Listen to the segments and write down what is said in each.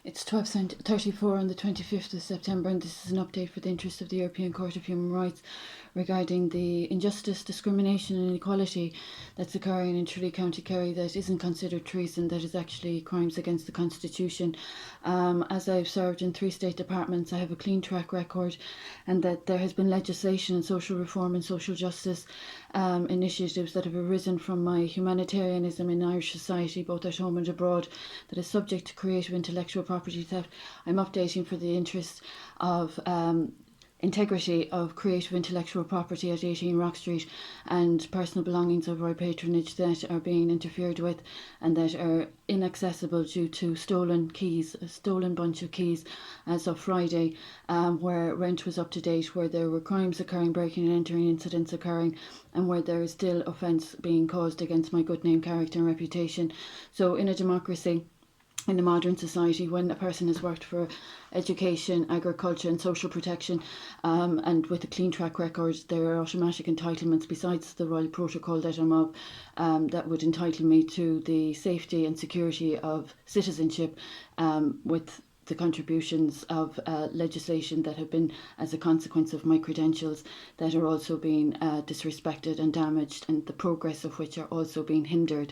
It's 12:34 on the 25th of September, and this is an update for the interest of the European Court of Human Rights regarding the injustice, discrimination and inequality that's occurring in Tralee, County Kerry that isn't considered treason, that is actually crimes against the Constitution. As I've served in 3 state departments, I have a clean track record, and that there has been legislation and social reform and social justice initiatives that have arisen from my humanitarianism in Irish society, both at home and abroad, that is subject to creative intellectual property theft. I'm updating for the interest of integrity of creative intellectual property at 18 Rock Street, and personal belongings of our patronage that are being interfered with and that are inaccessible due to stolen keys, a stolen bunch of keys as of Friday, where rent was up to date, where there were crimes occurring, breaking and entering incidents occurring, and where there is still offence being caused against my good name, character and reputation. So in a democracy, in a modern society, when a person has worked for education, agriculture and social protection, and with a clean track record, there are automatic entitlements besides the Royal Protocol that I'm of, that would entitle me to the safety and security of citizenship, with the contributions of legislation that have been as a consequence of my credentials that are also being disrespected and damaged, and the progress of which are also being hindered.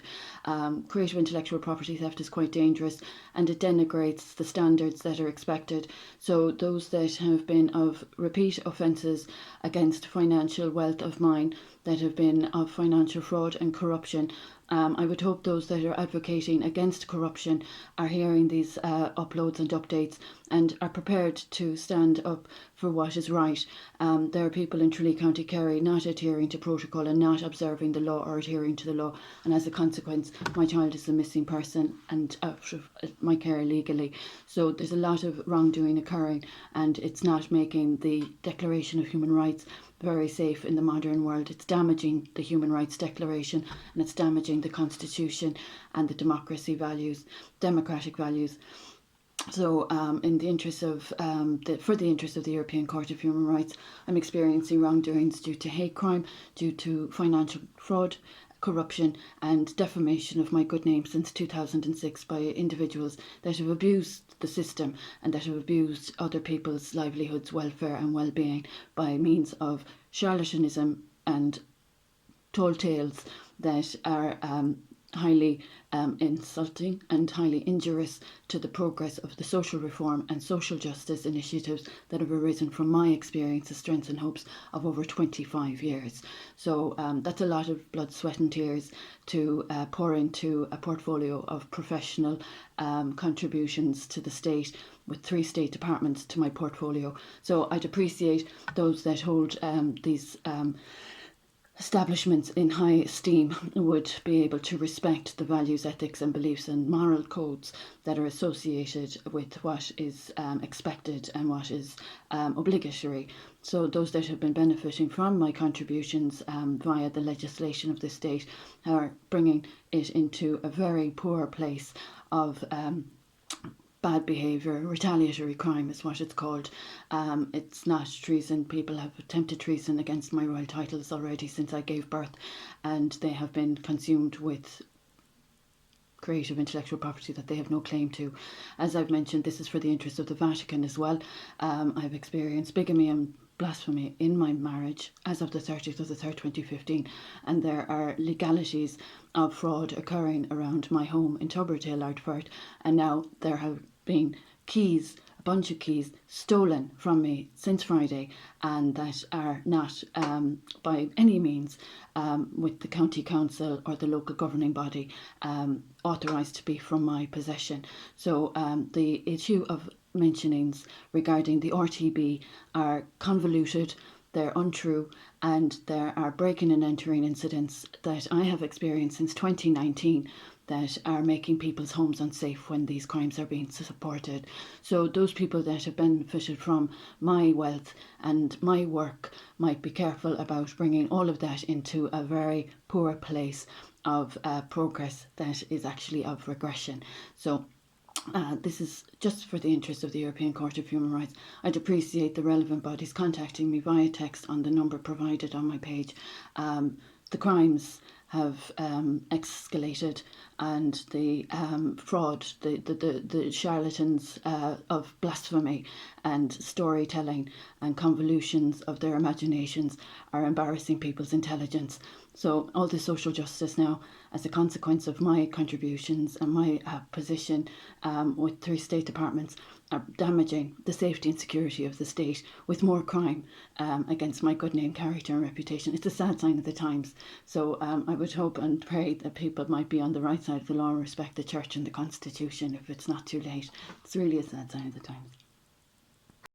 Creative intellectual property theft is quite dangerous, and it denigrates the standards that are expected. So those that have been of repeat offences against financial wealth of mine, that have been of financial fraud and corruption, I would hope those that are advocating against corruption are hearing these uploads and updates and are prepared to stand up for what is right. There are people in Tralee, County Kerry not adhering to protocol and not observing the law or adhering to the law, and as a consequence my child is a missing person and out of my care legally. So there's a lot of wrongdoing occurring, and it's not making the Declaration of Human Rights very safe in the modern world. It's damaging the Human Rights Declaration, and it's damaging the Constitution and the democracy values, democratic values. So, in the interest of for the interest of the European Court of Human Rights, I'm experiencing wrongdoings due to hate crime, due to financial fraud, corruption and defamation of my good name since 2006 by individuals that have abused the system and that have abused other people's livelihoods, welfare and well-being by means of charlatanism and tall tales that are highly insulting and highly injurious to the progress of the social reform and social justice initiatives that have arisen from my experiences, strengths and hopes of over 25 years. So that's a lot of blood, sweat and tears to pour into a portfolio of professional contributions to the state, with 3 state departments to my portfolio. So I'd appreciate those that hold these establishments in high esteem would be able to respect the values, ethics and beliefs and moral codes that are associated with what is expected and what is obligatory. So those that have been benefiting from my contributions via the legislation of the state are bringing it into a very poor place of bad behaviour. Retaliatory crime is what it's called. It's not treason. People have attempted treason against my royal titles already since I gave birth, and they have been consumed with creative intellectual property that they have no claim to. As I've mentioned, this is for the interest of the Vatican as well. I've experienced bigamy and blasphemy in my marriage as of the 30th of the 3rd 2015, and there are legalities of fraud occurring around my home in Tubberdale, Ardfert, and now there have been keys, a bunch of keys stolen from me since Friday, and that are not by any means with the county council or the local governing body authorised to be from my possession. So the issue of mentionings regarding the RTB are convoluted, they're untrue, and there are breaking and entering incidents that I have experienced since 2019 that are making people's homes unsafe when these crimes are being supported. So those people that have benefited from my wealth and my work might be careful about bringing all of that into a very poor place of progress that is actually of regression. So this is just for the interest of the European Court of Human Rights. I'd appreciate the relevant bodies contacting me via text on the number provided on my page. The crimes have escalated and the fraud, the charlatans of blasphemy and storytelling and convolutions of their imaginations are embarrassing people's intelligence. So all the social justice now, as a consequence of my contributions and my position with 3 state departments, are damaging the safety and security of the state with more crime against my good name, character and reputation. It's a sad sign of the times. So I would hope and pray that people might be on the right side of the law and respect the church and the constitution if it's not too late. It's really a sad sign of the times.